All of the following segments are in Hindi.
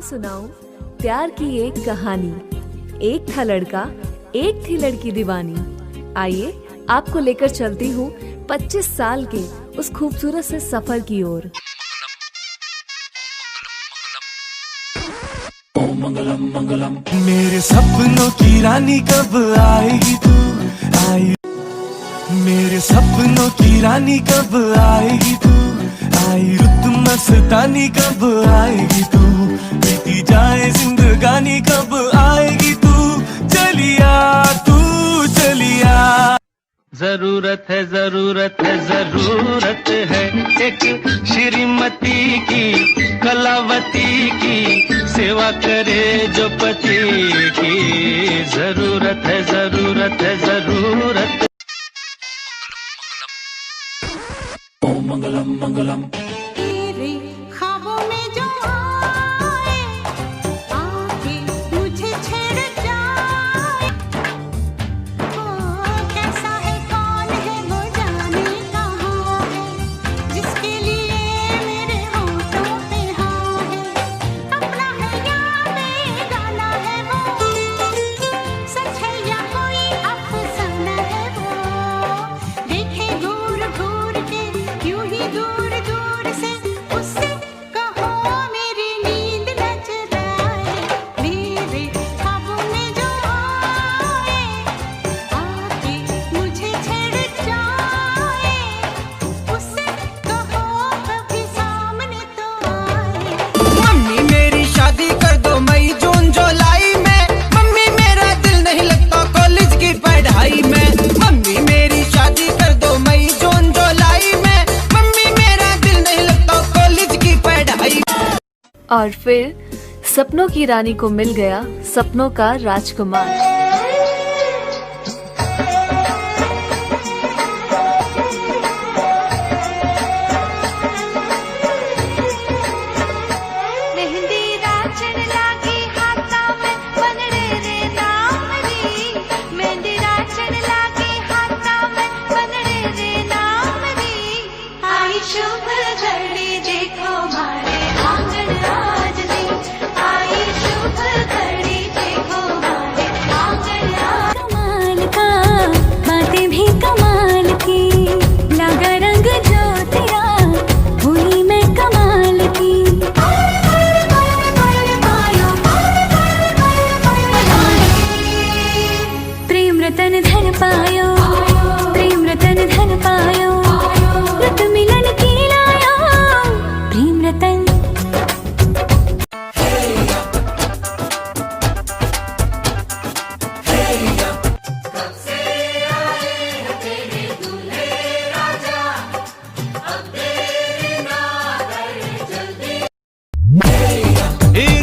सुनाऊं प्यार की एक कहानी। एक था लड़का, एक थी लड़की दीवानी। आइए आपको लेकर चलती हूँ 25 साल के उस खूबसूरत से सफर की ओर। मेरे सपनों की रानी कब आएगी तू? आई मेरे सपनों की रानी कब आएगी तू? आई रुत मस्तानी कब आएगी तू? बीती जाए जिंदगानी कब आएगी तू? चलिया तू चलिया। जरूरत है जरूरत है जरूरत है एक श्रीमती की, कलावती की सेवा करे जो पति की। जरूरत है जरूरत है जरूरत। ओम मंगलम मंगलम। तेरे ख्वाबों में जो आए आके मुझे छेड़ जाए। ओ कैसा है, कौन है, वो जाने कहाँ है, जिसके लिए मेरे होठों पे हाँ है। अपना है या बेगाना है वो, सच है या कोई अफसाना है वो। देखे घूर घूर के यूं ही दूर दूर से, उससे कहो मेरी नींद न चुराए। मेरे ख्वाबों में जो आए आके मुझे छेड़ जाए, उससे कहो कभी सामने तो आए। मम्मी मेरी शादी कर दो मई जून जुलाई में। मम्मी मेरा दिल नहीं लगता कॉलेज की पढ़ाई में। मम्मी मेरी शादी कर दो मई जून जुलाई में। मम्मी मेरा दिल नहीं लगता कॉलेज की पढ़ाई। और फिर सपनों की रानी को मिल गया सपनों का राजकुमार। मेहंदी राचन लागी हाथा में बनड़े रे नाम री। मेहंदी राचन लागी हाथा में बनड़े रे नाम री। आई शुभ घड़ी देखो मारे आंगन आज दी। आई शुभ घड़ी देखो मारे आंगन आज। कमाल का बातें भी कमाल की, लगा रंग जो तेरा हुई मैं कमाल की। प्रेम रतन धन पायो, प्रेम रतन धन पायो, रत मिलन की लायो प्रेम रतन।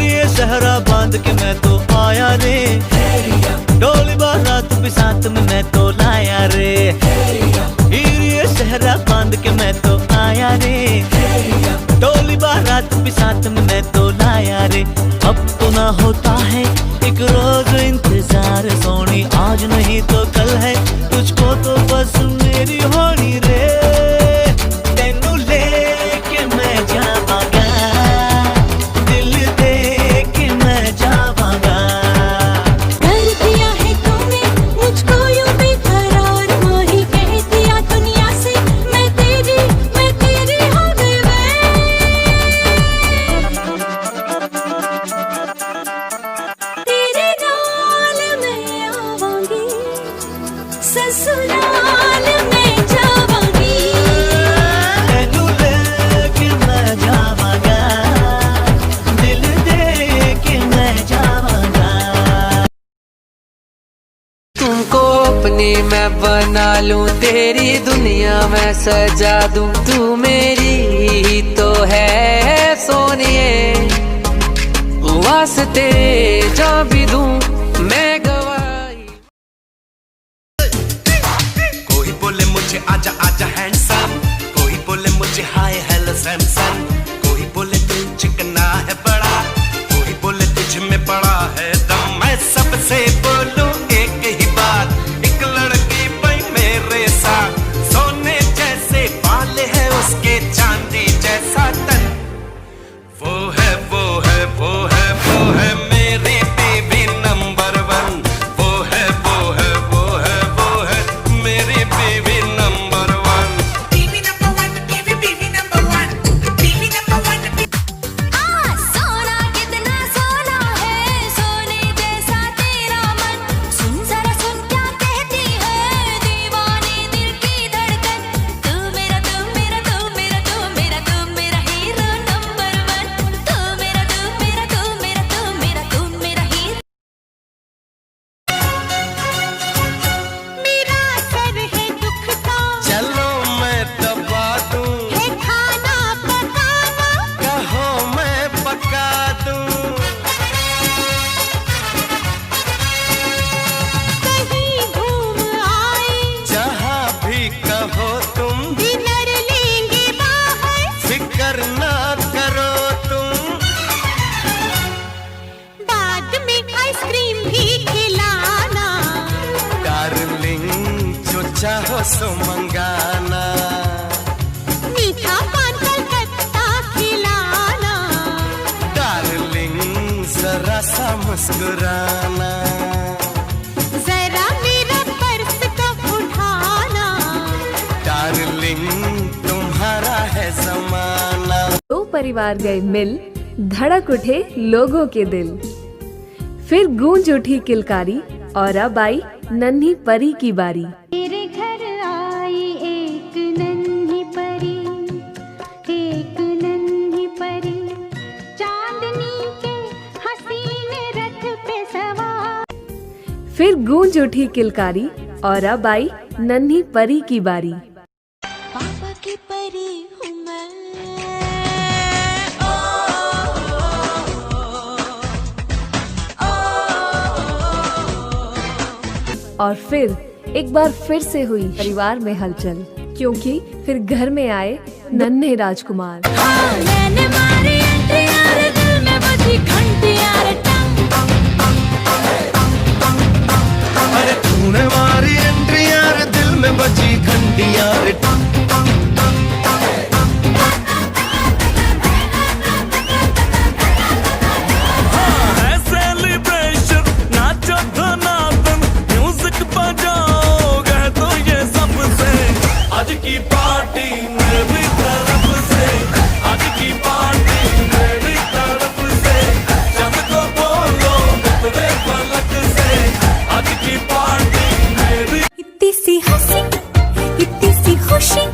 ये सहरा बांध के मैं तो आया रे, डोली बारात भी साथ में मैं तो लाया रे। ये सहरा बांध के मैं तो आया रे, डोली बारात भी साथ में मैं तो लाया रे। अब तो ना होता है एक रोज इंतजार सोनी, आज नहीं तो कल है तुझको तो बस मेरी होनी रे। तेनू लेके मैं जावांगा, दिल दे के मैं जावांगा। कर दिया है तूने मुझको यूं बेकरार, वही कह दिया दुनिया से मैं तेरी हो गई तेरे नाल मैं आवांगी, ससुराल में जावांगी। तेनू लेके मैं जावांगा, दिल दे के मैं जावांगा। तुमको अपनी मैं बना लूं, तेरी दुनिया मैं सजा दूं। तू मेरी ही तो है सोनिए, वास्ते जा भी दूं मैं गवाही। कोई बोले मुझे आजा आजा हैंडसम, कोई बोले मुझे हाय हेलो सैमसन। कोई बोले तू चिकना है बड़ा, कोई बोले तुझ में बड़ा है दम। मैं सबसे बोलूं एक ही बात, एक लड़की पई मेरे साथ। सोने जैसे बाल है उसके, चांदी जैसा तन। वो है वो है वो है सो मंगाना, मीठा पान कलकत्ता खिलाना, डार्लिंग जरा सा मुस्कुराना, जरा मेरा पर्स तो उठाना, डार्लिंग तुम्हारा है जमाना। दो परिवार गए मिल, धड़क उठे लोगों के दिल। फिर गूंज उठी किलकारी और अब आई नन्ही परी की बारी। तेरे घर आई एक नन्ही परी, एक नन्ही परी, चांदनी के हसीन रथ पे सवार। फिर गूंज उठी किलकारी और अब आई नन्ही परी की बारी। पापा की परी हूँ मैं, और फिर एक बार फिर से हुई परिवार में हलचल, क्योंकि फिर घर में आए नन्हे राजकुमार। मैंने मारी एंट्री यार, दिल में बजी घंटी यार, अरे तूने मारी एंट्री यार, दिल में बजी घंटी यार। आज की पार्टी मेरी तरफ से, आज की पार्टी मेरी तरफ से, सबको बोलो मित्रे पलक से, आज की पार्टी मेरी। इतनी सी हंसी, इतनी सी खुशी,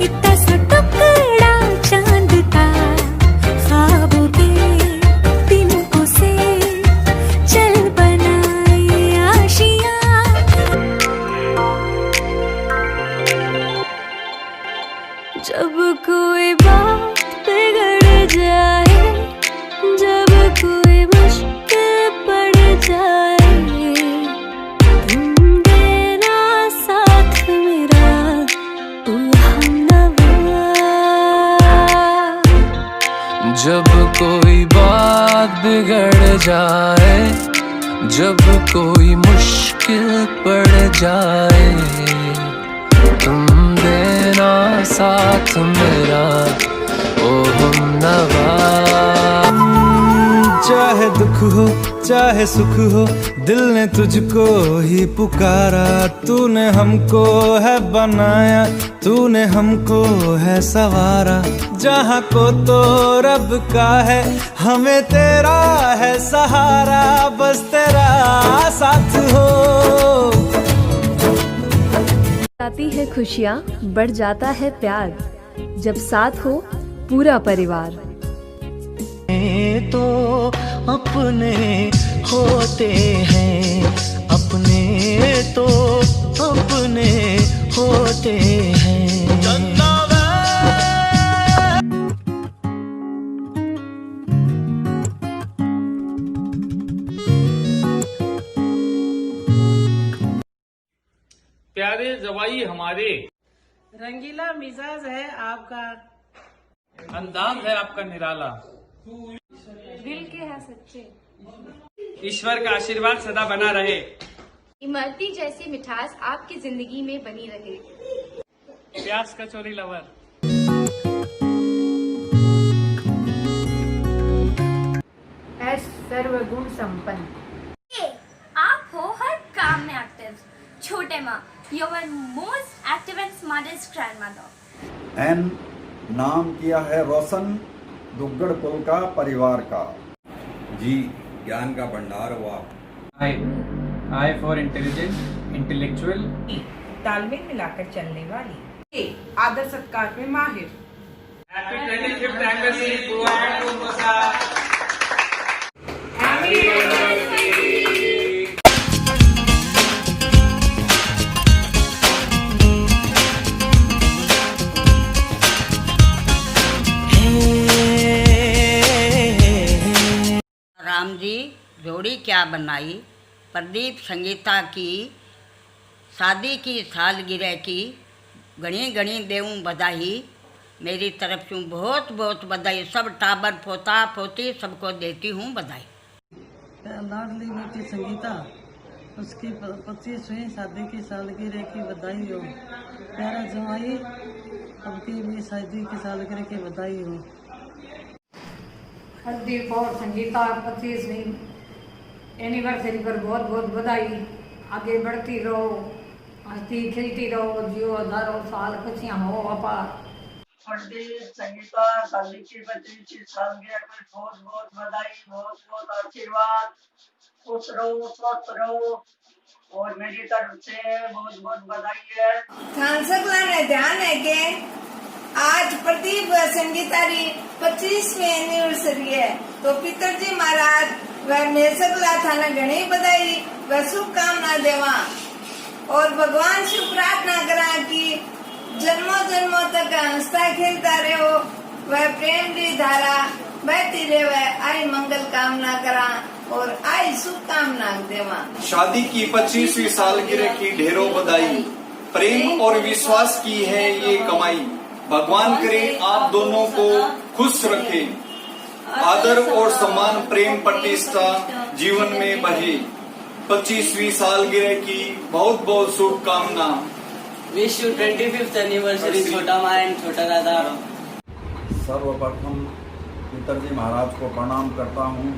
इतना सा टुकड़ा चांद का, ख्वाबों के तिनकों से चल बनाए आशियाँ। जब कोई बात बिगड़ जाए, जब कोई मुश्किल पड़ जाए, तुम देना साथ मेरा, तू हमनवा। जब कोई बात बिगड़ जाए, जब कोई मुश्किल पड़ जाए, तुम देना साथ मेरा, ओ हमनवा। चाहे दुख हो चाहे सुख हो, दिल ने तुझको ही पुकारा। तूने हमको है बनाया, तूने हमको है सवारा। जहाँ को तो रब का है, हमें तेरा है सहारा। बस तेरा साथ हो। आती है खुशियाँ, बढ़ जाता है प्यार, जब साथ हो पूरा परिवार। तो अपने होते हैं, अपने तो अपने होते हैं। प्यारे जवाई हमारे, रंगीला मिजाज है आपका, अंदाज है आपका निराला, दिल के हैं सच्चे, ईश्वर का आशीर्वाद सदा बना रहे, इमरती जैसी मिठास आपकी जिंदगी में बनी रहे। प्यास कचौरी लवर। सर्वगुण संपन्न। आप हो हर काम में एक्टिव। छोटे माँ, your most active and smartest grandmother. एन नाम किया है रोशन, दुग्गड़ कुल का परिवार का। जी ज्ञान का भंडार हुआ। आई फॉर इंटेलिजेंट, इंटेलेक्चुअल, तालमेल मिलाकर चलने वाली, आदर सत्कार में माहिर। हैप्पी 25th एनिवर्सरी बुआ एंड मोसा। राम जी जोड़ी क्या बनाई, प्रदीप संगीता की शादी की सालगिरह की घणी घणी देऊं बधाई। मेरी तरफ से बहुत बहुत बधाई। सब टाबर पोता पोती सबको देती हूँ बधाई। लाडली बेटी संगीता, उसकी 25वीं शादी की सालगिरह की बधाई हो। प्यारा जमाई, अब की भी शादी की सालगिरह की बधाई हो। प्रदीप और संगीता 25वीं एनिवर्सरी पर बहुत बहुत बधाई। आगे बढ़ती रहो, हंसती खिलती रहो, जियो हजारों साल, खुशियाँ हो अपार। प्रदीप संगीता शादी की 25वीं सालगिरह पर बहुत बहुत बधाई, बहुत बहुत आशीर्वाद। खुश रहो, स्वस्थ रहो और मेरी तरफ से बहुत बहुत बधाई है। सांसद ने ध्यान है कि आज प्रदीप व संगीता की 25वीं एनिवर्सरी है, तो पितरजी महाराज व मेसकला थाना घणी बधाई व शुभकामना देवा और भगवान से प्रार्थना करा कि जन्मों जन्मों तक हंसता खेलता रहो वह प्रेम की धारा बहती रहे। आई मंगल कामना करा और आई शुभकामना देवा। शादी की 25वीं सालगिरह की ढेरों बधाई। प्रेम और विश्वास की है ये कमाई। भगवान करे आप दोनों को खुश रखे। आदर और सम्मान, प्रेम प्रतिष्ठा जीवन में बहे। 25वीं सालगिरह की बहुत बहुत शुभकामना। विश यू 25th एनिवर्सरी छोटा माँ एंड छोटा दादा। सर्वप्रथम पितरजी महाराज को प्रणाम करता हूँ।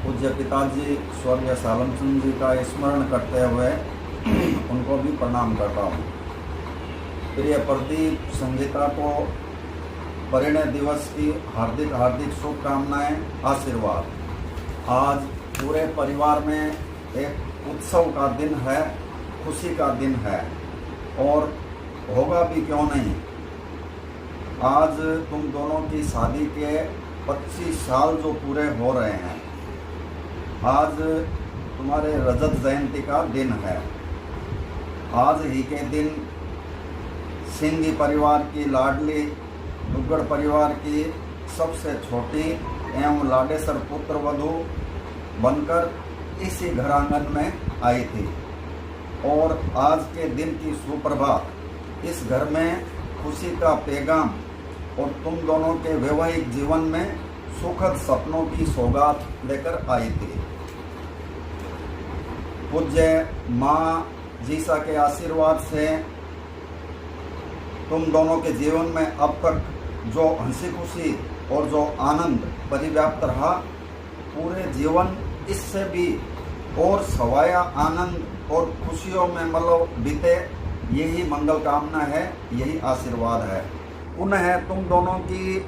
पूज्य पिताजी स्वर्गीय सालमचंद जी का स्मरण करते हुए उनको भी प्रणाम करता हूँ। प्रिय प्रदीप संगीता को परिणय दिवस की हार्दिक हार्दिक शुभकामनाएं, आशीर्वाद। आज पूरे परिवार में एक उत्सव का दिन है, खुशी का दिन है और होगा भी क्यों नहीं। आज तुम दोनों की शादी के 25 साल जो पूरे हो रहे हैं, आज तुम्हारे रजत जयंती का दिन है। आज ही के दिन सिंधी परिवार की लाडली दुग्गड़ परिवार की सबसे छोटी एवं लाडेसर पुत्र वधू बनकर इसी घर आंगन में आई थी और आज के दिन की सुप्रभात इस घर में खुशी का पैगाम और तुम दोनों के वैवाहिक जीवन में सुखद सपनों की सौगात लेकर आई थी। पूज्य माँ जीसा के आशीर्वाद से तुम दोनों के जीवन में अब तक जो हंसी खुशी और जो आनंद परिव्याप्त रहा, पूरे जीवन इससे भी और सवाया आनंद और खुशियों में मतलब बीते, यही मंगल कामना है, यही आशीर्वाद है। पुनः तुम दोनों की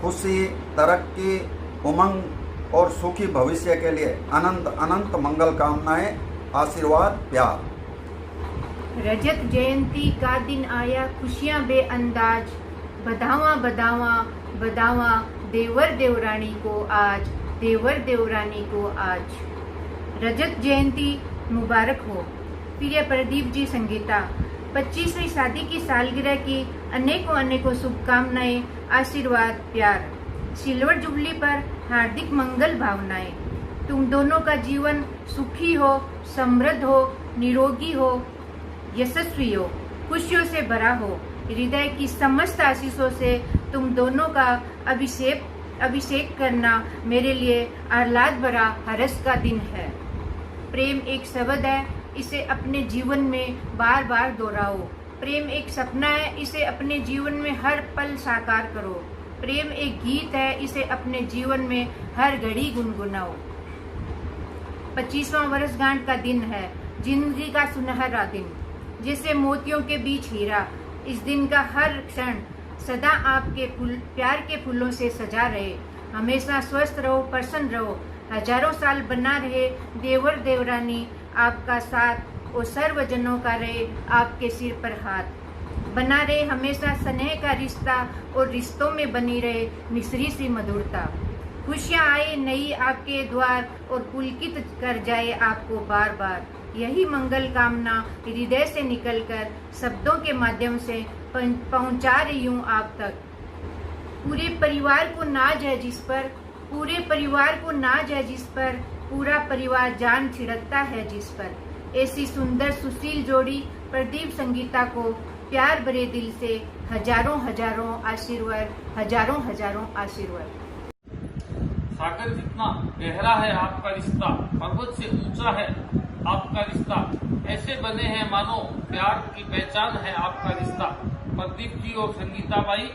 खुशी, तरक्की, उमंग और सुखी भविष्य के लिए अनंत अनंत मंगल कामनाएं, आशीर्वाद, प्यार। रजत जयंती का दिन आया, खुशियां बेअंदाज, बधावा बधावा बधावा देवर देवरानी को आज, देवर देवरानी को आज। रजत जयंती मुबारक हो। प्रिय प्रदीप जी संगीता, 25वीं शादी की सालगिरह की अनेकों अनेकों शुभकामनाएं, आशीर्वाद, प्यार। सिल्वर जुबली पर हार्दिक मंगल भावनाएं। तुम दोनों का जीवन सुखी हो, समृद्ध हो, निरोगी हो, यशस्वी हो, खुशियों से भरा हो। हृदय की समस्त आशीषों से तुम दोनों का अभिषेक करना मेरे लिए आह्लाद भरा हर्ष का दिन है। प्रेम एक शब्द है, इसे अपने जीवन में बार बार दोहराओ। प्रेम एक सपना है, इसे अपने जीवन में हर पल साकार करो। प्रेम एक गीत है, इसे अपने जीवन में हर घड़ी गुनगुनाओ। 25वां वर्षगांठ का दिन है, जिंदगी का सुनहरा दिन, जैसे मोतियों के बीच हीरा। इस दिन का हर क्षण सदा आपके प्यार के फूलों से सजा रहे। हमेशा स्वस्थ रहो, प्रसन्न रहो, हजारों साल बना रहे देवर देवरानी आपका साथ और सर्वजनों का रहे आपके सिर पर हाथ। बना रहे हमेशा स्नेह का रिश्ता और रिश्तों में बनी रहे मिश्री सी मधुरता। खुशियाँ आए नई आपके द्वार और पुलकित कर जाए आपको बार बार। यही मंगल कामना हृदय से निकलकर शब्दों के माध्यम से पहुंचा रही हूँ आप तक। पूरे परिवार को नाज है जिस पर, पूरे परिवार को नाज है जिस पर, पूरा परिवार जान छिड़कता है जिस पर। ऐसी सुंदर सुशील जोड़ी प्रदीप संगीता को प्यार भरे दिल से हजारों हजारों आशीर्वाद, हजारों हजारों आशीर्वाद। सागर जितना गहरा है आपका रिश्ता, पर्वत से ऊंचा है आपका रिश्ता ऐसे बने हैं मानो प्यार की पहचान है आपका रिश्ता। प्रदीप जी और संगीता बाई,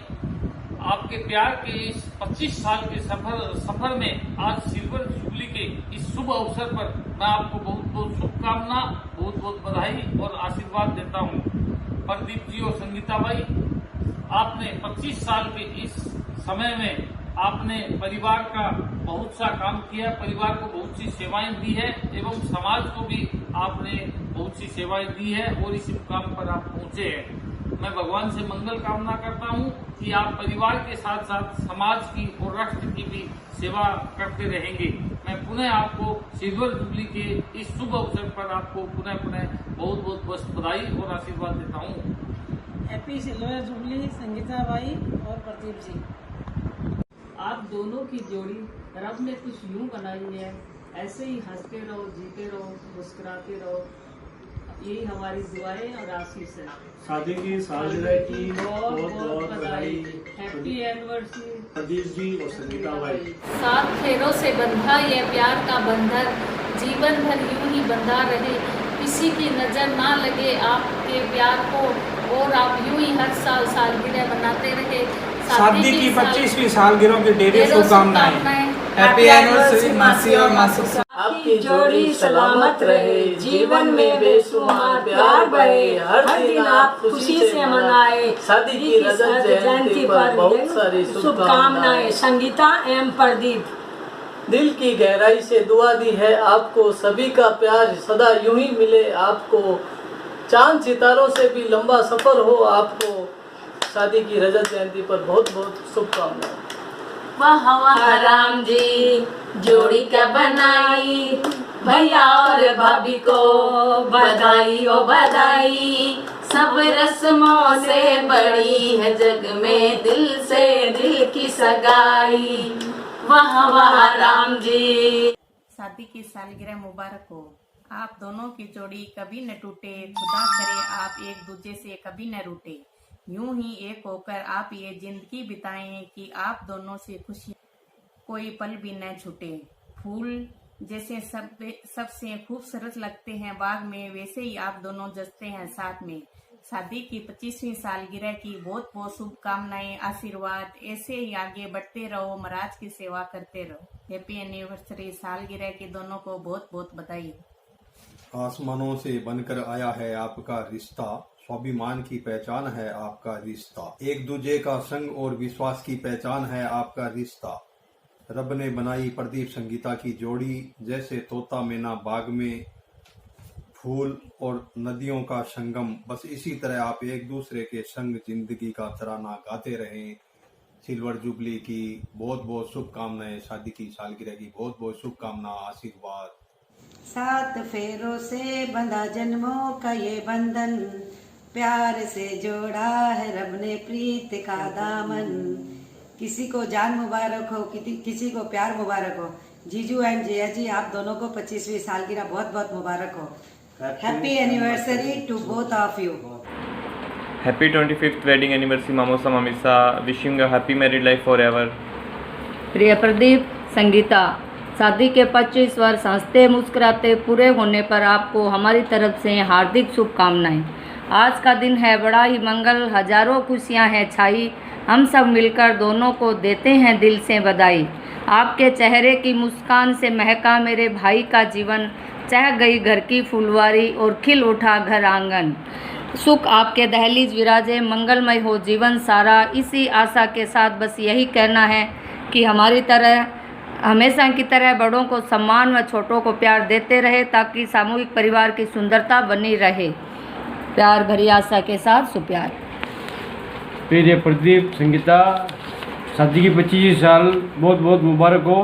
आपके प्यार के इस 25 साल के सफर में आज सिल्वर जुबली के इस शुभ अवसर पर मैं आपको बहुत बहुत शुभकामना, बहुत बहुत बधाई और आशीर्वाद देता हूँ। प्रदीप जी और संगीता बाई, आपने 25 साल के इस समय में आपने परिवार का बहुत सा काम किया, परिवार को बहुत सी सेवाएं दी है एवं समाज को भी आपने बहुत सी सेवाएं दी है और इस मुकाम पर आप पहुंचे हैं। मैं भगवान से मंगल कामना करता हूं कि आप परिवार के साथ साथ समाज की और राष्ट्र की भी सेवा करते रहेंगे। मैं पुनः आपको सिल्वर जुबली के इस शुभ अवसर पर आपको पुनः बहुत बहुत बधाई और आशीर्वाद देता हूँ। Happy silver jubilee Sangeeta by और प्रदीप जी। आप दोनों की जोड़ी रब ने कुछ यूं बनाई है, ऐसे ही हंसते रहो, जीते रहो, मुस्कुराते रहो, यही हमारी दुआएं और आशीष है। शादी की सालगिरह की बहुत बहुत बधाई। हैप्पी एनिवर्सरी प्रदीप जी और संगीता बाई। 7 फेरों से बंधा ये प्यार का बंधन, जीवन भर यूं ही बंधा रहे, किसी की नजर ना लगे आपके प्यार को, और आप यूं ही हर साल सालगिरह मनाते रहे। शादी की 25वीं सालगिरह की ढेर शुभकामनाएं। हैप्पी एनिवर्सरी मासी और मासी। आपकी जोड़ी सलामत रहे, जीवन में बेशुमार प्यार बढ़े, हर दिन आप खुशी से मनाए। शादी की रजत जयंती पर बहुत सारी शुभकामनाएं। संगीता एवं प्रदीप। दिल की गहराई से दुआ दी है आपको, सभी का प्यार सदा यूं ही मिले आपको, चांद सितारों से भी लंबा सफर हो आपको। शादी की रजत जयंती पर बहुत बहुत शुभकामनाएं। वाह वाह राम जी, जोड़ी क्या बनाई, भैया और भाभी को बधाई ओ बधाई। सब रस्मों से बड़ी है जग में दिल से दिल की सगाई। वाह वाह राम जी। शादी की सालगिरह मुबारक हो। आप दोनों की जोड़ी कभी न टूटे, खुदा करे आप एक दूसरे से कभी न रूठे। यूं ही एक होकर आप ये जिंदगी बिताएं कि आप दोनों से खुशी कोई पल भी न छूटे। फूल जैसे सबसे खूबसूरत लगते हैं बाग में, वैसे ही आप दोनों जचते हैं साथ में। शादी की 25वीं सालगिरह की बहुत बहुत शुभकामनाएं, आशीर्वाद। ऐसे ही आगे बढ़ते रहो, महाराज की सेवा करते रहो। हैप्पी एनिवर्सरी सालगिरह की दोनों को बहुत बहुत बधाई। आसमानों से बनकर आया है आपका रिश्ता, स्वाभिमान की पहचान है आपका रिश्ता। एक दूजे का संग और विश्वास की पहचान है आपका रिश्ता। रब ने बनाई प्रदीप संगीता की जोड़ी, जैसे तोता मैना बाग में, फूल और नदियों का संगम। बस इसी तरह आप एक दूसरे के संग जिंदगी का तराना गाते रहें। सिल्वर जुबली की बहुत बहुत शुभकामनाएं। शादी की सालगिरह की बहुत बहुत शुभकामना, आशीर्वाद। 7 फेरों से बंधा जन्मों का ये बंधन, प्यार से जोड़ा है रब ने प्रीत का दामन। किसी को जान मुबारक हो, किसी को प्यार मुबारक हो। जीजू एंड जया जी, आप दोनों को 25वीं सालगिरह बहुत बहुत मुबारक हो। Happy anniversary to both of you. Happy 25th wedding anniversary मामोसा मामिसा, wishing a happy married life forever. प्रिय प्रदीप संगीता, शादी के 25 वर्ष हंसते मुस्कुराते पूरे होने पर आपको हमारी तरफ से हार्दिक शुभकामनाएं। आज का दिन है बड़ा ही मंगल, हजारों खुशियां हैं छाई। हम सब मिलकर दोनों को देते हैं दिल से बधाई। आपके चेहरे की मुस्कान से महका मेरे भाई का जीवन, चह गई घर की फुलवारी और खिल उठा घर आंगन। सुख आपके दहलीज विराजे, मंगलमय हो जीवन सारा। इसी आशा के साथ बस यही कहना है कि हमारी तरह हमेशा की तरह बड़ों को सम्मान व छोटों को प्यार देते रहे, ताकि सामूहिक परिवार की सुंदरता बनी रहे। प्यार भरी आशा के साथ सुप्यार। प्रिय प्रदीप संगीता, शादी की 25 साल बहुत बहुत मुबारक हो।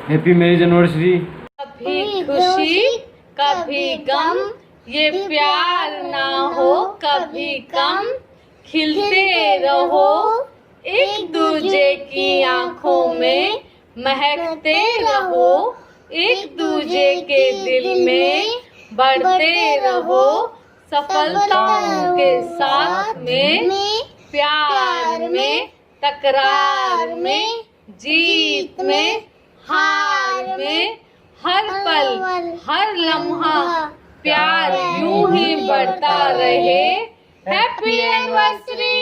Happy marriage anniversary. कभी खुशी कभी गम, ये प्यार ना हो कभी कम। खिलते रहो एक दूजे की आंखों में, महकते रहो एक दूजे के दिल में। बढ़ते रहो सफलताओं के साथ में, प्यार में तकरार में, जीत में हार में, हर पल हर लम्हा प्यार यूं ही बढ़ता रहे। Happy anniversary.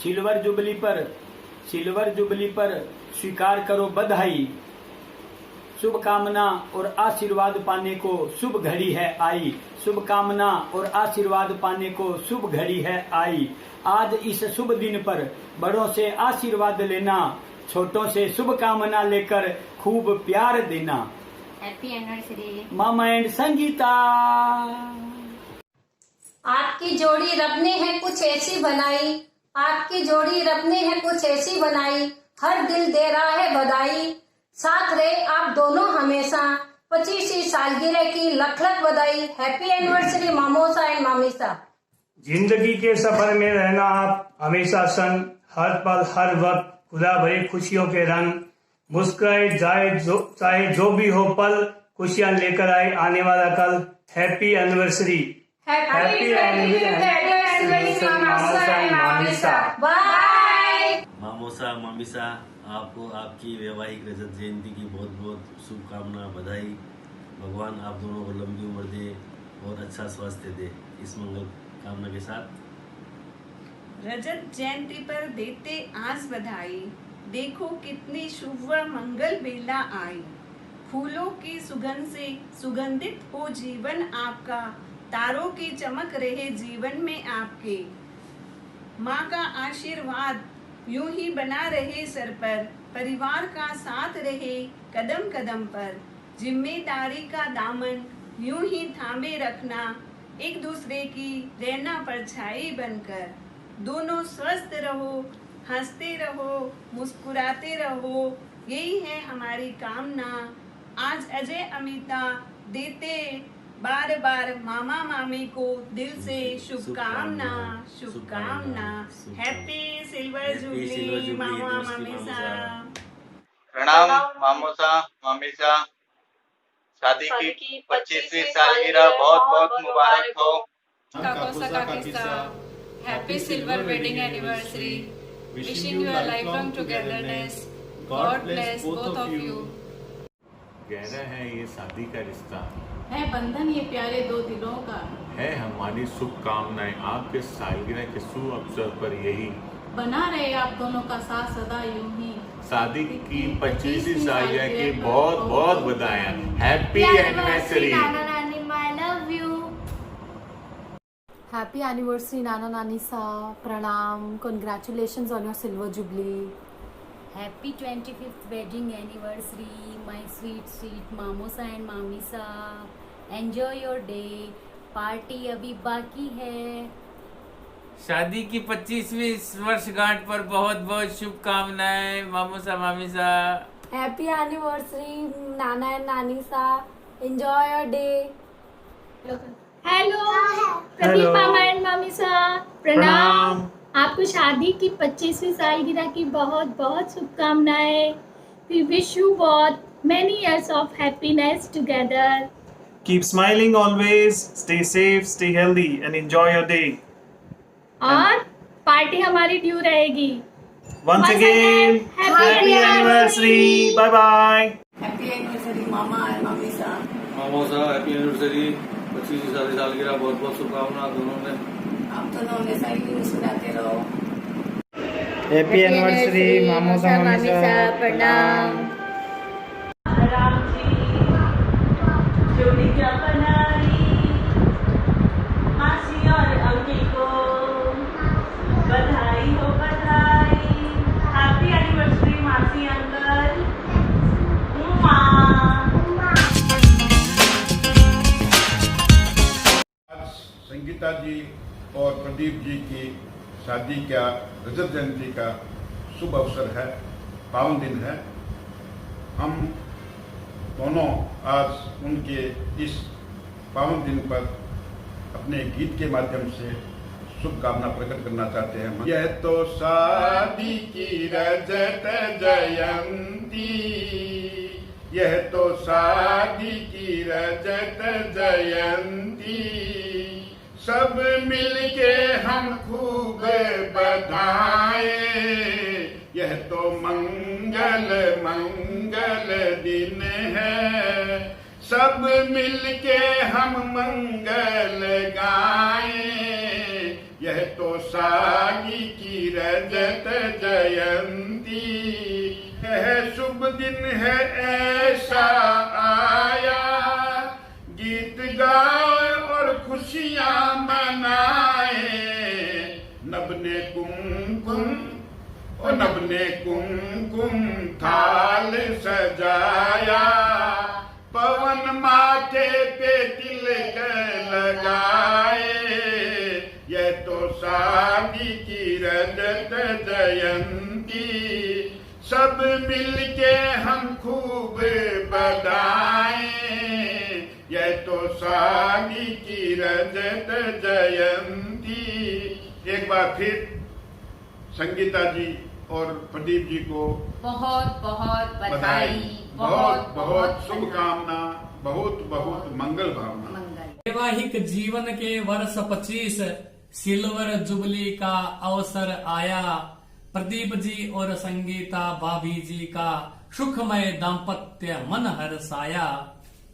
सिल्वर जुबली पर स्वीकार करो बधाई। शुभकामना और आशीर्वाद पाने को शुभ घड़ी है आई। शुभकामना और आशीर्वाद पाने को शुभ घड़ी है आई। आज इस शुभ दिन पर बड़ों से आशीर्वाद लेना, छोटों से शुभकामना लेकर खूब प्यार देना। हैप्पी एनिवर्सरी मामा एंड संगीता। आपकी जोड़ी रब ने है कुछ ऐसी बनाई। आपकी जोड़ी रब ने है कुछ ऐसी बनाई। हर दिल दे रहा है बधाई। साथ रहे आप दोनों हमेशा। 25वीं सालगिरह की लख लख बधाई। हैप्पी एनिवर्सरी मामोसा एंड मामीसा। जिंदगी के सफर में रहना आप हमेशा संग। हर पल हर वक्त खुदा भरे खुशियों के रंग। मुस्कुराए चाहे जो भी हो पल, खुशियां लेकर आए आने वाला कल। Happy anniversary. हैप्पी एनिवर्सरी मामोसा एंड मामीसा। बाय। मामोसा मामीसा, आपको आपकी वैवाहिक रजत जयंती की बहुत बहुत शुभकामना, बधाई। भगवान आप दोनों को लंबी उम्र दे और अच्छा स्वास्थ्य दे। इस मंगल कामना के साथ रजत जयंती पर देते आज बधाई। देखो कितनी शुभ व मंगल बेला आई। फूलों की सुगंध से सुगंधित हो जीवन आपका। तारों की चमक रहे जीवन में आपके। माँ का आशीर्वाद यूं ही बना रहे सर पर। परिवार का साथ रहे कदम कदम पर। जिम्मेदारी का दामन यूं ही थामे रखना। एक दूसरे की रहना परछाई बनकर। दोनों स्वस्थ रहो, हंसते रहो, मुस्कुराते रहो, यही है हमारी कामना। आज अजय अमिता देते बार बार मामा मामी को दिल से शुभकामना शुभकामना। हैप्पी सिल्वर जुबली मामा मामीसा। प्रणाम मामोसा मामीसा। शादी की 25वीं सालगिरह बहुत बहुत मुबारक हो। Happy silver wedding anniversary. Wishing you a life long togetherness. God bless both of you. गहरा है ये शादी का रिश्ता, है बंधन ये प्यारे दो दिलों का। है हमारी शुभकामनाएं आपके सालगिरह के शुभ अवसर पर यही। बना रहे आप दोनों का साथ सदा यूं ही। शादी की 25वीं सालगिरह की बहुत बहुत बधाई। हैप्पी एनिवर्सरी नाना नानी, I love you. Happy anniversary नाना नानी सा। प्रणाम। Congratulations on your silver jubilee. Happy 25th wedding anniversary, my sweet Mamosa and Mamisa. Enjoy your day. Party अभी बाकी है। शादी की 25वीं वर्षगांठ पर बहुत बहुत शुभकामनाएं मामोसा मामीसा। हैप्पी एनिवर्सरी नाना एंड नानी सा। Enjoy your day. Hello Pradeep मामा एंड मामीसा। प्रणाम। आपको शादी की 25वीं सालगिरह की बहुत बहुत शुभकामनाएं। We wish you both many years of happiness together. Keep smiling always. Stay safe, stay healthy and enjoy your day. और पार्टी हमारी ड्यू रहेगी। Once again, happy anniversary. Bye bye. Happy anniversary मामा एंड मामीसा। मामोसा हैप्पी एनिवर्सरी। 25वीं सालगिरह बहुत बहुत शुभकामना दोनों ने। आप दोनों हमेशा ही मुस्कुराते रहो। हैप्पी एनिवर्सरी मामोसा मामीसा। प्रणाम। राम जी जोड़ी क्या बनाई। मासी और अंकल को बधाई हो बधाई। हैप्पी एनिवर्सरी मासी अंकल। संगीता जी और प्रदीप जी की शादी का रजत जयंती का शुभ अवसर है, पावन दिन है। हम दोनों आज उनके इस पावन दिन पर अपने गीत के माध्यम से शुभकामना प्रकट करना चाहते हैं। यह तो शादी की रजत जयंती, यह तो शादी की रजत जयंती, सब मिलके हम खूब बधाए। यह तो मंगल मंगल दिन है, सब मिलके हम मंगल गाएं, यह तो साली की रजत जयंती है। शुभ दिन है ऐसा आया, गीत गाए और खुशियां मनाए। नबने कुमकुम और नबने कुमकुम थाल सजाया, पवन माथे पे तिलक लगाए। यह तो शादी की रजत जयंती, सब मिलके हम खूब बधाएं। यह तो शादी की रजत जयंती। एक बार फिर संगीता जी और प्रदीप जी को बहुत बहुत बधाई, बहुत बहुत शुभकामना, बहुत बहुत मंगल भावना। वैवाहिक जीवन के वर्ष 25 सिल्वर जुबली का अवसर आया। प्रदीप जी और संगीता भाभी जी का सुखमय दाम्पत्य मन हर्षाया।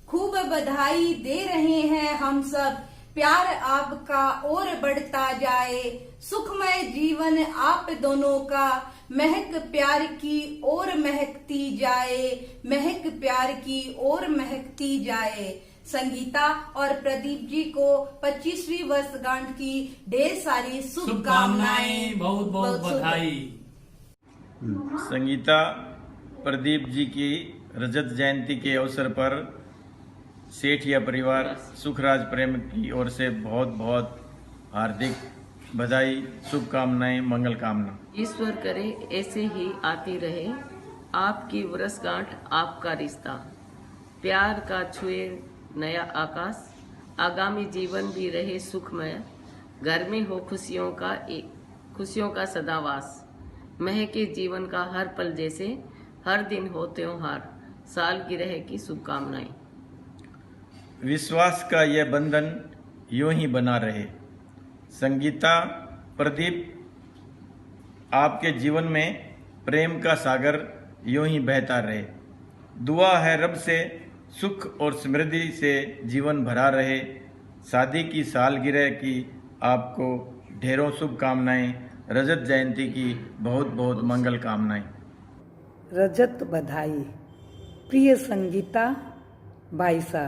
खूब बधाई दे रहे हैं हम सब, प्यार आपका और बढ़ता जाए। सुखमय जीवन आप दोनों का, महक प्यार की ओर महकती जाए, महक प्यार की ओर महकती जाए। संगीता और प्रदीप जी को 25वीं वर्षगांठ की ढेर सारी शुभकामनाएं, बहुत बहुत बधाई। संगीता प्रदीप जी की रजत जयंती के अवसर पर सेठिया परिवार सुखराज प्रेम की ओर से बहुत बहुत हार्दिक बधाई, शुभकामनाएं, मंगल कामना। ईश्वर करे ऐसे ही आती रहे आपकी वर्षगांठ, आपका रिश्ता, प्यार का छुए नया आकाश। आगामी जीवन भी रहे सुखमय, घर में हो खुशियों का सदावास। महके जीवन का हर पल जैसे हर दिन हो त्योहार। सालगिरह की शुभकामनाएं। विश्वास का यह बंधन यूं ही बना रहे। संगीता प्रदीप, आपके जीवन में प्रेम का सागर यूं ही बहता रहे। दुआ है रब से सुख और समृद्धि से जीवन भरा रहे। शादी की सालगिरह की आपको ढेरों शुभकामनाएं। रजत जयंती की बहुत बहुत मंगल कामनाएं। रजत बधाई। प्रिय संगीता बाईसा,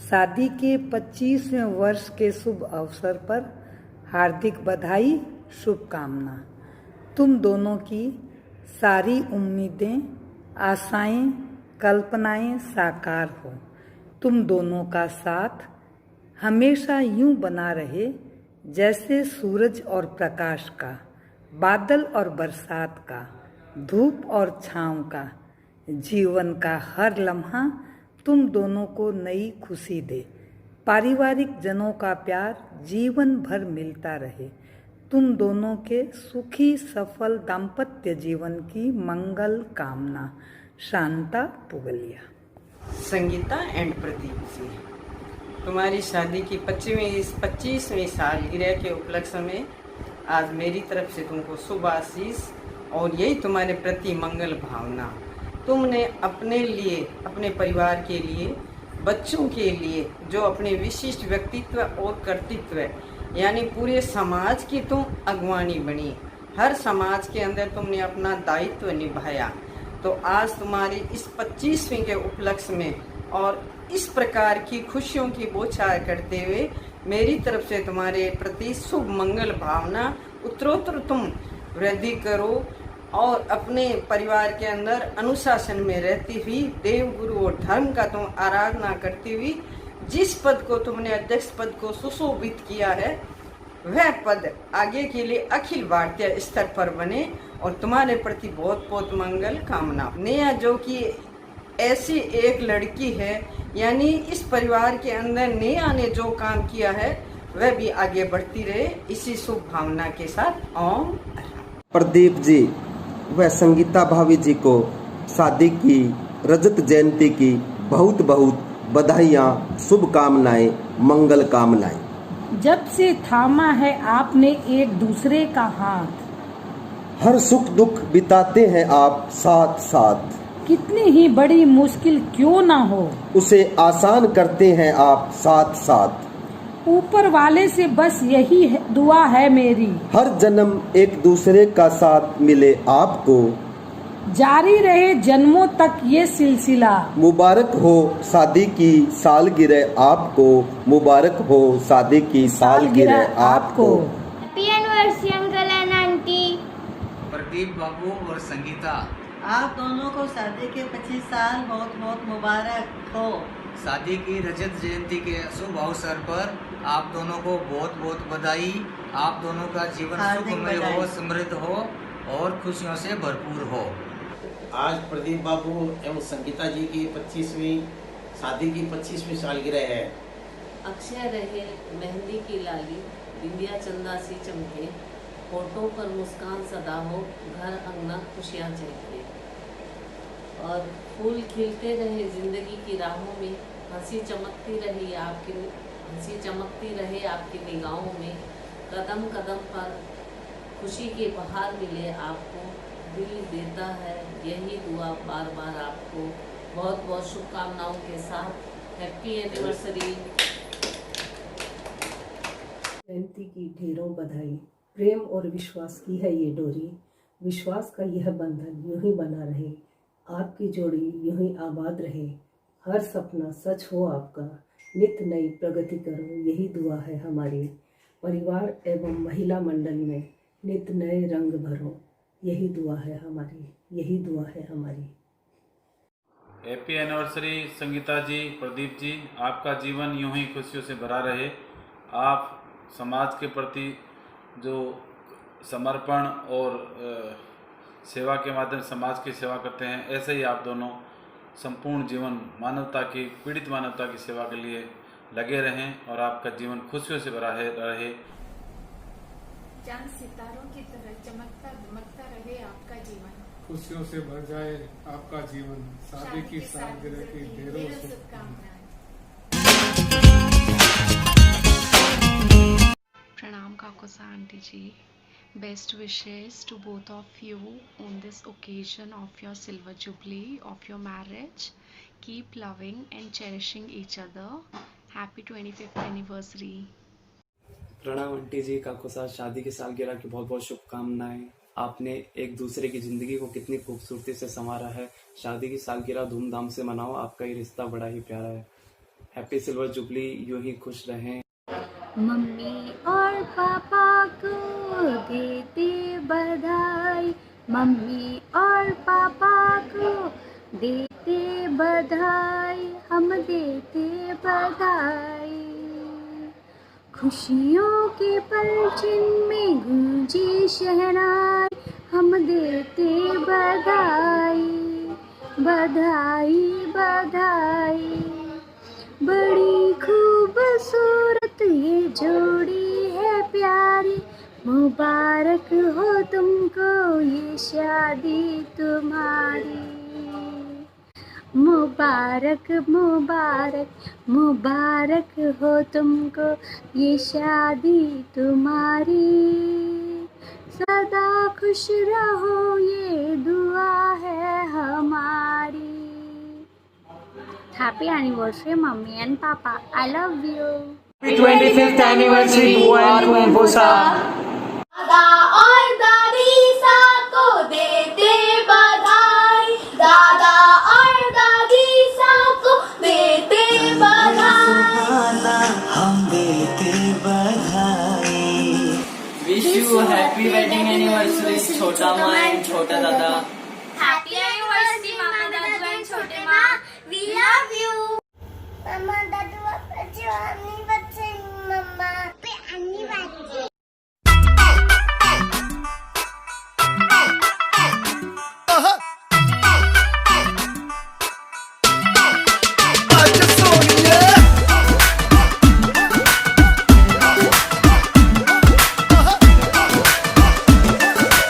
शादी के 25वें वर्ष के शुभ अवसर पर हार्दिक बधाई, शुभकामना। तुम दोनों की सारी उम्मीदें, आशाएं, कल्पनाएं साकार हो। तुम दोनों का साथ हमेशा यूं बना रहे जैसे सूरज और प्रकाश का, बादल और बरसात का, धूप और छांव का। जीवन का हर लम्हा तुम दोनों को नई खुशी दे। पारिवारिक जनों का प्यार जीवन भर मिलता रहे। तुम दोनों के सुखी सफल दाम्पत्य जीवन की मंगल कामना। शांता पुगलिया। संगीता एंड प्रदीप जी, तुम्हारी शादी की 25वीं सालगिरह के उपलक्ष्य में आज मेरी तरफ से तुमको शुभ आशीष और यही तुम्हारे प्रति मंगल भावना। तुमने अपने लिए, अपने परिवार के लिए, बच्चों के लिए जो अपने विशिष्ट व्यक्तित्व और कर्तृत्व यानी पूरे समाज की तुम अगवानी बनी। हर समाज के अंदर तुमने अपना दायित्व निभाया। तो आज तुम्हारी इस 25वीं के उपलक्ष्य में और इस प्रकार की खुशियों की बौछार करते हुए मेरी तरफ से तुम्हारे प्रति शुभ मंगल भावना। उत्तरोत्तर तुम वृद्धि करो और अपने परिवार के अंदर अनुशासन में रहती हुई देव गुरु और धर्म का तुम आराधना करती हुई जिस पद को तुमने अध्यक्ष पद को सुशोभित किया है वह पद आगे के लिए अखिल भारतीय स्तर पर बने और तुम्हारे प्रति बहुत बहुत मंगल कामना। नेहा जो कि ऐसी एक लड़की है, यानी इस परिवार के अंदर नेहा ने जो काम किया है वह भी आगे बढ़ती रहे, इसी शुभ भावना के साथ ओम। प्रदीप जी व संगीता भाभी जी को शादी की रजत जयंती की बहुत बहुत बधाइयाँ, शुभकामनाएं, मंगल कामनाएं। जब से थामा है आपने एक दूसरे का हाथ, हर सुख दुख बिताते हैं आप साथ साथ। कितनी ही बड़ी मुश्किल क्यों ना हो, उसे आसान करते हैं आप साथ साथ। ऊपर वाले से बस यही दुआ है मेरी, हर जन्म एक दूसरे का साथ मिले आपको, जारी रहे जन्मों तक ये सिलसिला। मुबारक हो शादी की सालगिरह आपको, मुबारक हो शादी की सालगिरह आपको। Happy anniversary uncle and aunty. Pradeep बाबू और संगीता, आप दोनों को शादी के 25 साल बहुत बहुत मुबारक हो। शादी की रजत जयंती के शुभ अवसर पर आप दोनों को बहुत बहुत बधाई। आप दोनों का जीवन सुखमय हो, समृद्ध हो और खुशियों से भरपूर हो। आज प्रदीप बाबू एवं संगीता जी की 25वीं शादी की 25वीं सालगिरह है। अक्षय रहे मेहंदी की लाली, बिंदिया चंदा सी चमके, होठों पर मुस्कान सदा हो, घर अंगना खुशियाँ चहके। और फूल खिलते रहे जिंदगी की राहों में, हंसी चमकती रहे आपकी निगाहों में। कदम कदम पर खुशी के बहार मिले आपको, दिल देता है यही दुआ बार बार आपको। बहुत बहुत शुभकामनाओं के साथ हैप्पी एनिवर्सरी। जयंती की ढेरों बधाई। प्रेम और विश्वास की है ये डोरी, विश्वास का यह बंधन यूं ही बना रहे, आपकी जोड़ी यूं ही आबाद रहे। हर सपना सच हो आपका, नित नई प्रगति करो यही दुआ है हमारी। परिवार एवं महिला मंडल में नित नए रंग भरो यही दुआ है हमारी, यही दुआ है हमारी। हैप्पी एनिवर्सरी संगीता जी, प्रदीप जी, आपका जीवन यूं ही खुशियों से भरा रहे। आप समाज के प्रति जो समर्पण और सेवा के माध्यम से समाज की सेवा करते हैं, ऐसे ही आप दोनों संपूर्ण जीवन मानवता की, पीड़ित मानवता की सेवा के लिए लगे रहें और आपका जीवन खुशियों से भरा रहे। चांद सितारों की तरह चमकता दमकता रहे आपका जीवन, खुशियों से भर जाए आपका जीवन। शादी की सालगिरह की ढेरों शुभकामनाएं। Pranam Kakosa aunty ji, best wishes to both of you on this occasion of your silver jubilee of your marriage. Keep loving and cherishing each other. Happy 25th anniversary. प्रणाम आंटी जी, काकोसा शादी की सालगिरह की बहुत बहुत शुभकामनाएं। आपने एक दूसरे की जिंदगी को कितनी खूबसूरती से संवारा है। शादी की सालगिरह धूमधाम से मनाओ, आपका ये रिश्ता बड़ा ही प्यारा है। हैप्पी सिल्वर जुबली, यूं ही खुश रहें। मम्मी और पापा को देते बधाई, मम्मी और पापा को देते बधाई, हम देते बधाई। खुशियों के पल जिनमें गूंजे शहनाई, हम देते बधाई, बधाई बधाई। बड़ी खूबसूरत ये जोड़ी है प्यारी, मुबारक हो तुमको ये शादी तुम्हारी। मुबारक मुबारक मुबारक हो तुमको ये शादी तुम्हारी। सदा खुश रहो ये दुआ है हमारी। Happy anniversary mummy and papa, I love you. Happy 25th anniversary बुआ and कुंभोसा। दादा और दादी सबको देते बधाई, दादा और दादी सबको देते बधाई, हम देते बधाई। Wish you happy wedding anniversary छोटा माँ and छोटा दादा। Happy anniversary mama, dadu and छोटे माँ, we love you. Mama, dadu, appa,